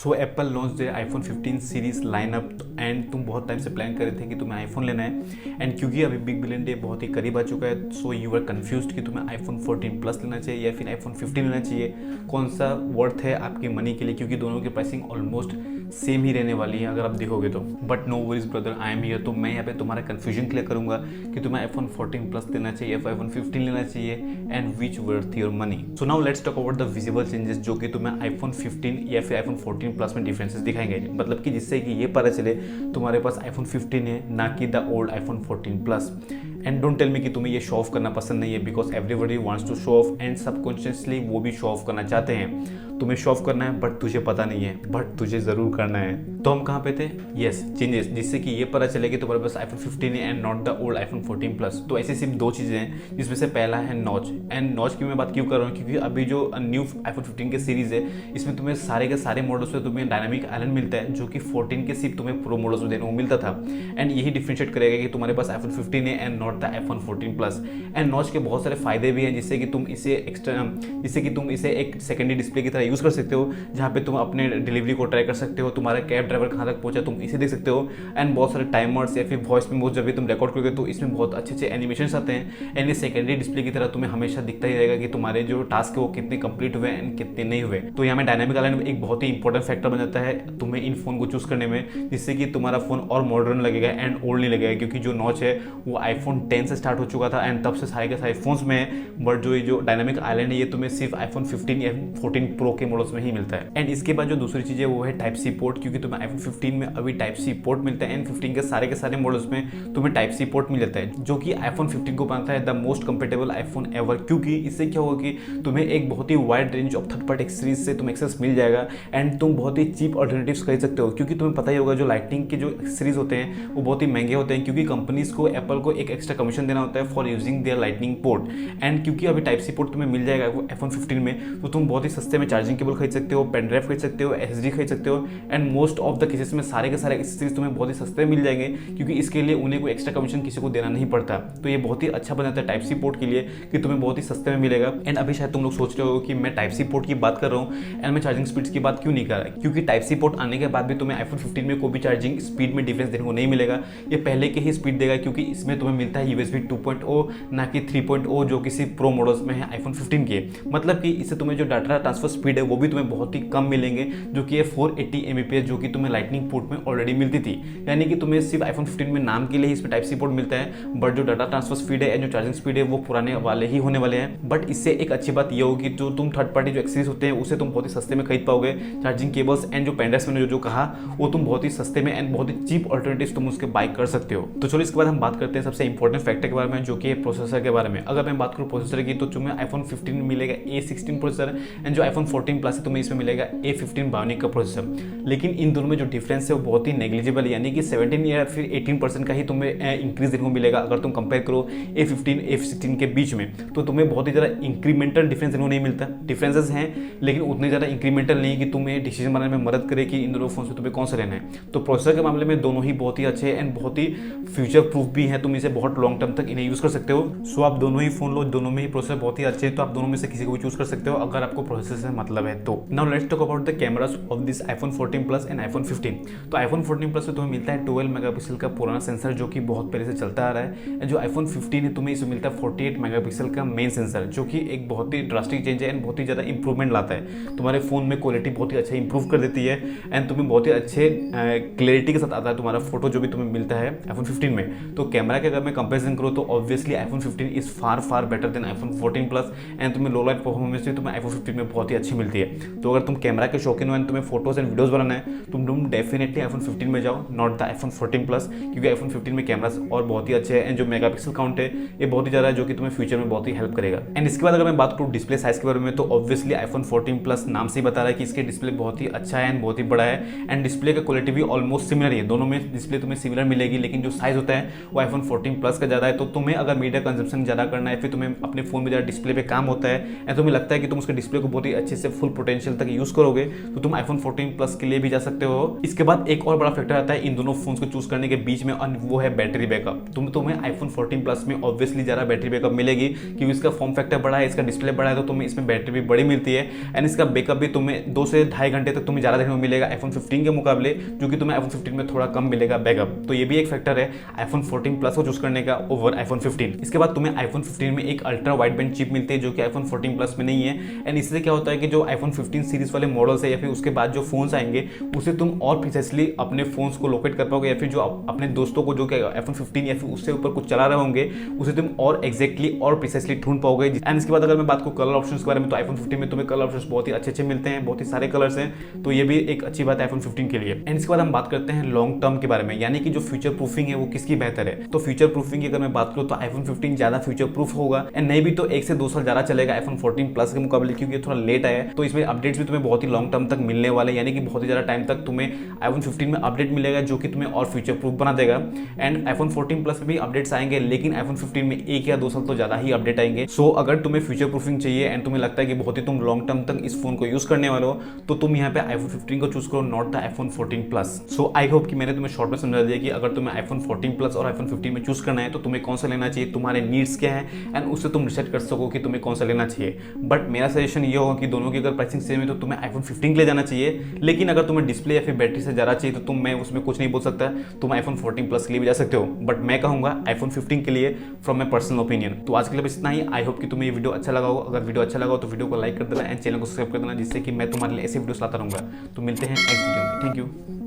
So Apple launch the iPhone 15 series lineup and तुम बहुत time से प्लान कर रहे थे कि तुम्हें आईफोन लेना है एंड क्योंकि अभी बिग बिलियन डे बहुत ही करीब आ चुका है सो यू आर कंफ्यूज्ड कि तुम्हें आईफोन 14 प्लस लेना चाहिए या फिर आईफोन 15 लेना चाहिए, कौन सा वर्थ है आपकी मनी के लिए, क्योंकि दोनों की प्राइसिंग ऑलमोस्ट सेम ही रहने वाली है अगर आप देखोगे तो। But no worries brother, I am here. तो मैं यहाँ पे तुम्हारा कंफ्यूजन क्लियर करूंगा कि तुम्हें आईफोन 14 प्लस लेना चाहिए या आईफोन 15 लेना चाहिए and which worth your money. So now let's talk about the visible changes जो कि तुम्हें आईफोन 15 या फिर आईफोन 14 प्लस में डिफरेंसेस दिखाएंगे, मतलब कि जिससे कि ये पता चले तुम्हारे पास आईफोन 15 है ना कि the old iPhone 14 plus. And don't tell me कि तुम्हें ये शो ऑफ करना पसंद नहीं है, because everybody wants to show off and subconsciously वो भी शो ऑफ करना चाहते हैं। तुम्हें शो ऑफ करना है बट तुझे पता नहीं है, बट तुझे जरूर करना है। तो हम कहाँ पे थे? यस, चेंजेस, जिससे कि ये पता चले कि तुम्हारे पास आईफोन 15 है and not the old iPhone 14 plus. तो ऐसी सिर्फ दो चीज़ें हैं जिसमें से पहला है नॉच। एंड नॉच की मैं बात क्यों कर रहा हूँ, क्योंकि अभी जो न्यू आईफोन 15 के सीरीज़ है इसमें तुम्हें सारे के सारे मॉडल्स में तुम्हें डायनामिक आइलैंड मिलता है, जो कि 14 के सिर्फ तुम्हें प्रो मॉडल्स में देने को मिलता था। एंड यही डिफरेंशिएट करेगा कि तुम्हारे पास आईफोन 15 है and not the iPhone 14 plus. And notch के बहुत सारे फायदे भी हैं, जिससे कि तुम इसे एक सेकेंडरी डिस्प्ले की तरह यूज़ कर सकते हो, जहाँ पे तुम अपने डिलीवरी को ट्रैक कर सकते हो, तुम्हारा कैब ड्राइवर कहाँ तक पहुंचा तुम इसे देख सकते हो। एंड बहुत सारे टाइमर्स या फिर वॉइस मेमोज जब भी तुम रिकॉर्ड करोगे तो इसमें बहुत अच्छे अच्छे एनिमेशंस आते हैं। एंड ये सेकेंडरी डिस्प्ले की तरह तुम्हें हमेशा दिखता ही रहेगा कि तुम्हारे जो टास्क है वो कितने कंप्लीट हुए एंड कितने नहीं हुए। तो यहाँ में डायनामिक आइलैंड एक बहुत ही इंपॉर्टेंट फैक्टर बन जाता है तुम्हें इन फोन को चूज करने में, जिससे कि तुम्हारा फोन और मॉडर्न लगेगा एंड ओल्ड नहीं लगेगा, क्योंकि जो नॉच है वो आईफोन 10 से स्टार्ट हो चुका था एंड तब से सारे के सारे फोन्स में है। बट जो डायनामिक आइलैंड है ये तुम्हें सिर्फ आईफोन 15 या 14 प्रो के मॉडल्स में ही मिलता है। एंड इसके बाद जो दूसरी चीज है वो है टाइप सी पोर्ट, क्योंकि तुम्हें आईफोन 15 में अभी टाइप सी पोर्ट मिलता है एंड 15 के सारे मॉडल्स में तुम्हें टाइप सी पोर्ट मिल जाता है, जो कि आईफोन 15 को बनाता है the most compatible iPhone ever. क्योंकि इससे क्या होगा कि तुम्हें एक बहुत ही wide range of third party accessories से तुम्हें एक्सेस मिल जाएगा एंड तुम बहुत ही चीप ऑल्टरनेटिव्स खरीद सकते हो। क्योंकि तुम्हें पता ही होगा जो लाइटनिंग के जो एक्सेसरीज होते हैं वो बहुत ही महंगे होते हैं, क्योंकि कंपनीज को एप्पल को एक एक्स्ट्रा कमीशन देना होता है for using their lightning port. And क्योंकि अभी टाइप सी पोर्ट तुम्हें मिल जाएगा आईफोन 15 में, तो तुम बहुत ही सस्ते में चार्जिंग केबल खरीद सकते हो, पेन ड्राइव खरीद सकते हो, एसडी खरीद सकते हो and most of the cases में सारे के सारे एक्सेसरीज तुम्हें बहुत ही सस्ते मिल जाएंगे, क्योंकि इसके लिए उन्हें कोई एक्स्ट्रा कमीशन किसी को देना नहीं पड़ता। तो ये बहुत ही अच्छा बन जाता है टाइप सी पोर्ट के लिए कि तुम्हें बहुत ही सस्ते में मिलेगा। एंड अभी शायद तुम लोग सोच रहे हो कि मैं टाइप सी पोर्ट की बात कर रहा हूँ एंड मैं चार्जिंग स्पीड्स की बात क्यों नहीं कर रहा, क्योंकि टाइप सी पोर्ट आने के बाद भी तुम्हें आईफोन 15 में कोई भी चार्जिंग स्पीड में डिफरेंस देखने को नहीं मिलेगा। ये पहले के ही स्पीड देगा, क्योंकि इसमें तुम्हें मिलता है यूएसबी 2.0 ना कि 3.0 जो किसी प्रो मॉडल्स में है आईफोन 15 के। मतलब कि इससे तुम्हें जो डाटा ट्रांसफर स्पीड है वो भी तुम्हें बहुत ही कम मिलेंगे, जो कि 480 Mbps जो कि तुम्हें लाइटनिंग पोर्ट में ऑलरेडी मिलती थी। यानी कि तुम्हें सिर्फ आईफोन 15 में नाम के लिए ही इसमें टाइप सी पोर्ट मिलता है, बट जो डाटा ट्रांसफर स्पीड है एंड जो चार्जिंग स्पीड है वो पुराने वाले ही होने वाले हैं। बट इससे एक अच्छी बात ये होगी जो तुम थर्ड पार्टी जो एक्सेसरीज होते हैं उसे तुम बहुत ही सस्ते में खरीद पाओगे। चार्जिंग केबल्स एंड जो पेनड्राइव्स मैंने जो कहा वो तुम बहुत ही सस्ते में एंड बहुत ही चीप ऑल्टरनेटिव्स तुम उसके बाय कर सकते हो। तो चलो इसके बाद हम बात करते हैं सबसे इंपॉर्टेंट फैक्टर के बारे में, जो कि है प्रोसेसर के बारे में। अगर मैं बात करूँ प्रोसेसर की तो तुम्हें आईफोन 15 में मिलेगा A16 प्रोसेसर एंड जो आईफोन 14 प्लस है तुम्हें इसमें मिलेगा A15 बायोनिक का प्रोसेसर। लेकिन इन दोनों में जो डिफरेंस है वो बहुत ही नेग्लिजिबल है, यानी कि 17 या फिर 18% का ही तुम्हें इंक्रीज देखने को मिलेगा अगर तुम कंपेयर करो A15 A16 के बीच में। तो तुम्हें बहुत ही ज़्यादा इंक्रीमेंटल डिफरेंस देखने को नहीं मिलता। डिफरेंसेस हैं लेकिन उतने ज़्यादा इंक्रीमेंटल नहीं कि तुम्हें डिसीजन बनाने में मदद करे कि इन दोनों फोन से तुम्हें कौन सा लेना है। तो प्रोसेसर के मामले में दोनों ही बहुत ही अच्छे एंड बहुत ही फ्यूचर प्रूफ भी हैं, तुम इसे बहुत लॉन्ग टर्म तक इन्हें यूज़ कर सकते हो। सो आप दोनों ही फोन लो, दोनों में ही प्रोसेसर बहुत ही अच्छे हैं, तो आप दोनों में से किसी को भी चूज कर सकते हो अगर आपको प्रोसेसर से मतलब है तो। Now let's talk about the cameras of this iPhone 14 plus and iPhone 15। तो आईफोन 14 प्लस में तुम्हें मिलता है 12 मेगापिक्सल का पुराना सेंसर जो कि बहुत पहले से चलता आ रहा है, एंड जो आईफोन 15 है तुम्हें इसमें मिलता है 48 मेगापिक्सल का मेन सेंसर, जो कि एक बहुत ही ड्रास्टिक चेंज है एंड बहुत ही ज़्यादा इंप्रूवमेंट लाता है। तुम्हारे फोन में क्वालिटी बहुत ही अच्छा इंप्रूव कर देती है एंड तुम्हें बहुत ही अच्छे क्लियरिटी के साथ आता है तुम्हारा फोटो जो भी तुम्हें मिलता है आईफोन 15 में। तो कैमरा के अगर मैं कंपेरिजन करूँ तो obviously iPhone 15 is far better than iPhone 14 plus and तुम्हें लो लाइट परफॉर्मेंस भी तुम्हें आईफोन 15 में बहुत ही अच्छी मिलती है। तो अगर तुम कैमरा के शौकीन हो एंड तुम्हें फोटोज एंड वीडियोज बनाना है तुम डेफिनेटली आईफोन 15 में जाओ, नॉट द आईफोन 14 प्लस, क्योंकि आईफोन 15 में कैमरास और बहुत ही अच्छे हैं एंड जो मेगापिक्सल काउंट है ये बहुत ही ज़्यादा है, जो कि तुम्हें फ्यूचर में बहुत ही हेल्प करेगा। एंड इसके बाद अगर मैं बात करूँ डिस्प्ले साइज के बारे में तो ऑब्वियसली आईफोन 14 प्लस नाम से ही बता रहा है कि इसके डिस्प्ले बहुत ही अच्छा है एंड बहुत ही बड़ा है एंड डिस्प्ले का क्वालिटी भी ऑलमोस्ट सिमिलर है। दोनों में डिस्प्ले तुम्हें सिमिलर मिलेगी, लेकिन जो साइज होता है वो आईफोन 14 प्लस का ज़्यादा है। तो तुम्हें अगर मीडिया कंजम्पशन ज़्यादा करना है, फिर तुम्हें अपने फोन में ज़्यादा डिस्प्ले पे काम होता है एंड तुम्हें लगता है कि तुम उसके डिस्प्ले को बहुत ही अच्छे से फुल पोटेंशियल तक यूज करोगे तो तुम आईफोन 14 प्लस के लिए भी जा सकते हो। इसके बाद एक और बड़ा फैक्टर आता है इन दोनों फोन्स को चूज करने के बीच में, और वो है बैटरी बैकअप। तुम्हें आईफोन 14 प्लस में ऑब्वियसली ज़्यादा बैटरी बैकअप मिलेगी क्योंकि इसका फॉर्म फैक्टर बड़ा है, इसका डिस्प्ले बड़ा है, तो तुम्हें इसमें बैटरी भी बड़ी मिलती है। एंड इसका बैकअप भी तुम्हें 2 से ढाई घंटे तक तुम्हें ज़्यादा देखने को मिलेगा आईफोन 15 के मुकाबले, जो कि तुम्हें आईफोन 15 में थोड़ा कम मिलेगा बैकअप। तो ये भी एक फैक्टर है आईफोन 14 प्लस को चूज करने का ओवर आईफोन 15। इसके बाद तुम्हें आईफोन 15 में एक अल्ट्रा वाइड बैंड चिप मिलती है जो कि आईफोन 14 प्लस में नहीं है। एंड इससे क्या होता है कि जो आईफोन 15 सीरीज वाले मॉडल्स है या फिर उसके बाद जो फोन्स आएंगे उसे तुम और प्रिसाइसली अपने फोन्स को लोकेट कर पाओगे, या फिर जो अपने दोस्तों को जो कि आईफोन 15 या फिर उससे ऊपर कुछ चला रहे होंगे उसे तुम और एग्जैक्टली और प्रिसाइसली ढूंढ पाओगे। एंड इसके बाद अगर मैं बात करूं कलर ऑप्शंस के बारे में, तो आईफोन 15 में तुम्हें कलर ऑप्शंस बहुत ही अच्छे मिलते हैं, बहुत ही सारे कलर्स हैं, तो ये भी एक अच्छी बात है आईफोन 15 के लिए। एंड इसके बाद हम बात करते हैं लॉन्ग टर्म के बारे में, यानी कि जो फ्यूचर प्रूफिंग है वो किसकी बेहतर है। तो फ्यूचर प्रूफिंग की अगर मैं बात करूं तो आईफोन 15 ज्यादा फ्यूचर प्रूफ होगा, एंड नहीं भी तो 1 से 2 साल ज्यादा चलेगा आईफोन 14 प्लस के मुकाबले, क्योंकि थोड़ा लेट आया है। तो इसमें अपडेट्स भी तुम्हें बहुत ही लॉन्ग टर्म तक मिलने वाले, यानी कि बहुत ही ज्यादा टाइम तक तुम्हें आईफोन 15 में अपडेट मिलेगा जो कि तुम्हें और फ्यूचर प्रूफ बना देगा। एंड आईफोन 14 प्लस में भी अपडेट्स आएंगे, लेकिन आईफोन 15 में 1 या 2 साल तो ज्यादा ही अपडेट आएंगे। सो अगर तुम्हें फ्यूचर प्रूफिंग चाहिए एंड तुम्हें लगता है कि बहुत ही तुम लॉन्ग टर्म तक इस फोन को यूज करने वाले हो, तो तुम यहाँ पे आईफोन 15 को चूज करो, not the iPhone 14 plus. So I hope कि मैंने तुम्हें शॉर्ट में समझा दिया कि अगर तुम्हें आईफोन 14 प्लस और आईफोन 15 में चूज करना है तो तुम्हें कौन सा लेना चाहिए, तुम्हारे नीड्स क्या है, एंड उससे तुम डिसाइड कर सको कि तुम्हें कौन सा लेना चाहिए। बट मेरा सजेशन ये होगा कि दोनों की अगर प्राइसिंग सेम है तो तुम्हें आईफोन 15 के लिए जाना चाहिए, लेकिन अगर तुम्हें डिस्प्ले या फिर बैटरी से ज़्यादा चाहिए तो मैं उसमें कुछ नहीं बोल सकता, तुम आईफोन 14 प्लस के लिए भी जा सकते हो, बट मैं कहूँगा आईफोन 15 के लिए फ्रॉम माई पर्सनल ओपिनियन। तो आज के लिए बस इतना ही। आई होप कि तुम्हें ये वीडियो अच्छा लगा हो। अगर वीडियो अच्छा लगा हो तो वीडियो को लाइक कर देना एंड चैनल को सब्सक्राइब कर देना, जिससे कि मैं तुम्हारे लिए ऐसे वीडियोस लाता रहूँगा। तो मिलते हैं नेक्स्ट वीडियो में। Thank you.